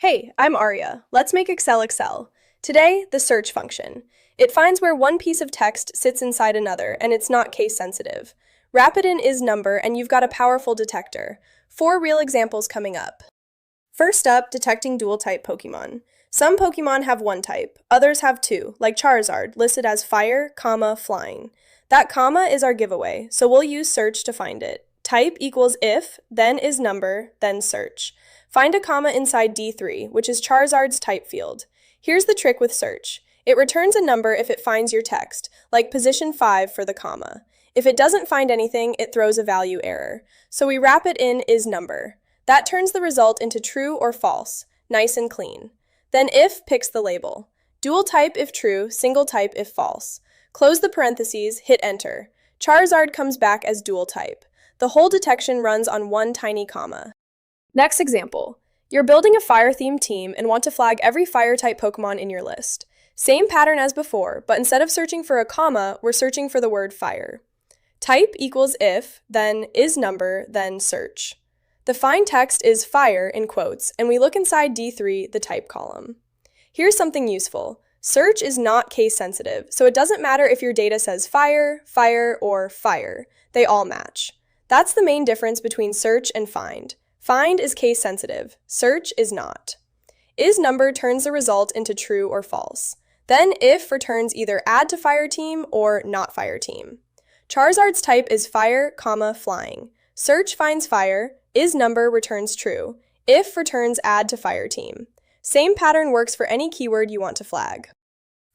Hey, I'm Arya. Let's make Excel. Today, the search function. It finds where one piece of text sits inside another, and it's not case sensitive. Wrap it in ISNUMBER, and you've got a powerful detector. 4 real examples coming up. First up, detecting dual type Pokémon. Some Pokémon have one type, others have two, like Charizard, listed as fire, flying. That comma is our giveaway, so we'll use search to find it. Type equals if, then ISNUMBER, then search. Find a comma inside D3, which is Charizard's type field. Here's the trick with search. It returns a number if it finds your text, like position 5 for the comma. If it doesn't find anything, it throws a value error. So we wrap it in ISNUMBER. That turns the result into true or false, nice and clean. Then if picks the label. Dual type if true, single type if false. Close the parentheses, hit enter. Charizard comes back as dual type. The whole detection runs on one tiny comma. Next example. You're building a fire-themed team and want to flag every fire-type Pokémon in your list. Same pattern as before, but instead of searching for a comma, we're searching for the word fire. Type equals if, then ISNUMBER, then search. The find text is fire in quotes, and we look inside D3, the type column. Here's something useful. Search is not case sensitive, so it doesn't matter if your data says fire, or fire. They all match. That's the main difference between search and find. Find is case sensitive, search is not. ISNUMBER turns the result into true or false. Then if returns either add to fire team or not fire team. Charizard's type is fire, flying. Search finds fire, ISNUMBER returns true. If returns add to fire team. Same pattern works for any keyword you want to flag.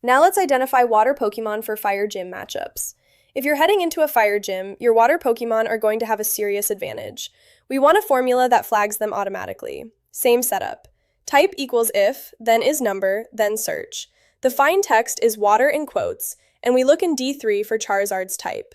Now let's identify water Pokémon for fire gym matchups. If you're heading into a fire gym, your water Pokémon are going to have a serious advantage. We want a formula that flags them automatically. Same setup. Type equals if, then ISNUMBER, then search. The find text is water in quotes, and we look in D3 for Charizard's type.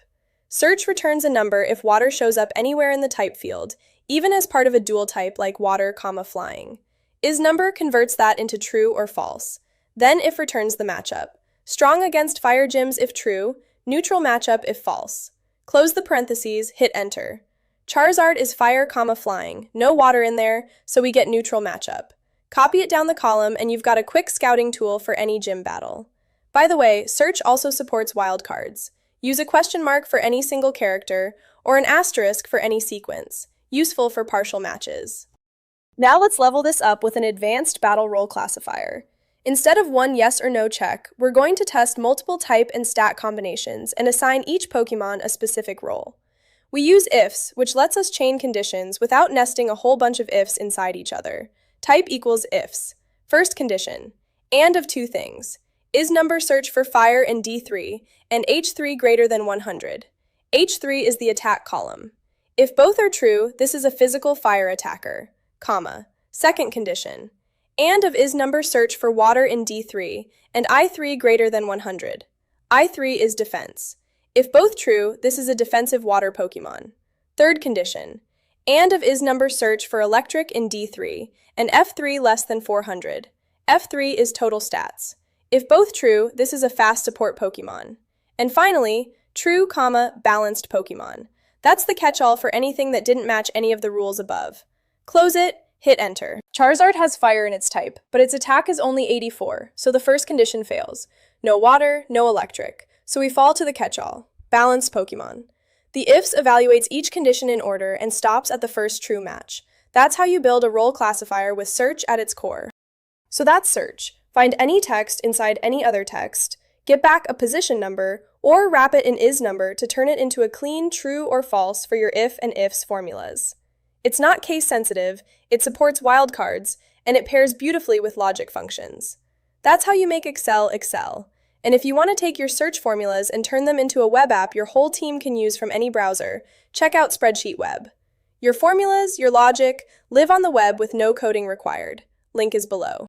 Search returns a number if water shows up anywhere in the type field, even as part of a dual type like water, flying. ISNUMBER converts that into true or false. Then if returns the matchup. Strong against fire gyms if true, neutral matchup if false. Close the parentheses, hit enter. Charizard is fire, flying. No water in there, so we get neutral matchup. Copy it down the column and you've got a quick scouting tool for any gym battle. By the way, search also supports wildcards. Use a question mark for any single character or an asterisk for any sequence. Useful for partial matches. Now let's level this up with an advanced battle role classifier. Instead of one yes or no check, we're going to test multiple type and stat combinations and assign each Pokémon a specific role. We use ifs, which lets us chain conditions without nesting a whole bunch of ifs inside each other. Type equals ifs. First condition, and of two things. ISNUMBER search for fire in D3, and H3 greater than 100. H3 is the attack column. If both are true, this is a physical fire attacker, comma. Second condition, and of ISNUMBER search for water in D3, and I3 greater than 100. I3 is defense. If both true, this is a defensive water Pokémon. Third condition, and of ISNUMBER search for electric in D3, and F3 less than 400. F3 is total stats. If both true, this is a fast support Pokémon. And finally, true, balanced Pokémon. That's the catch-all for anything that didn't match any of the rules above. Close it, hit enter. Charizard has fire in its type, but its attack is only 84, so the first condition fails. No water, no electric. So we fall to the catch-all, balanced Pokémon. The ifs evaluates each condition in order and stops at the first true match. That's how you build a role classifier with search at its core. So that's search. Find any text inside any other text, get back a position number, or wrap it in ISNUMBER to turn it into a clean true or false for your if and ifs formulas. It's not case sensitive, it supports wildcards, and it pairs beautifully with logic functions. That's how you make Excel. And if you want to take your search formulas and turn them into a web app your whole team can use from any browser, check out SpreadsheetWeb. Your formulas, your logic, live on the web with no coding required. Link is below.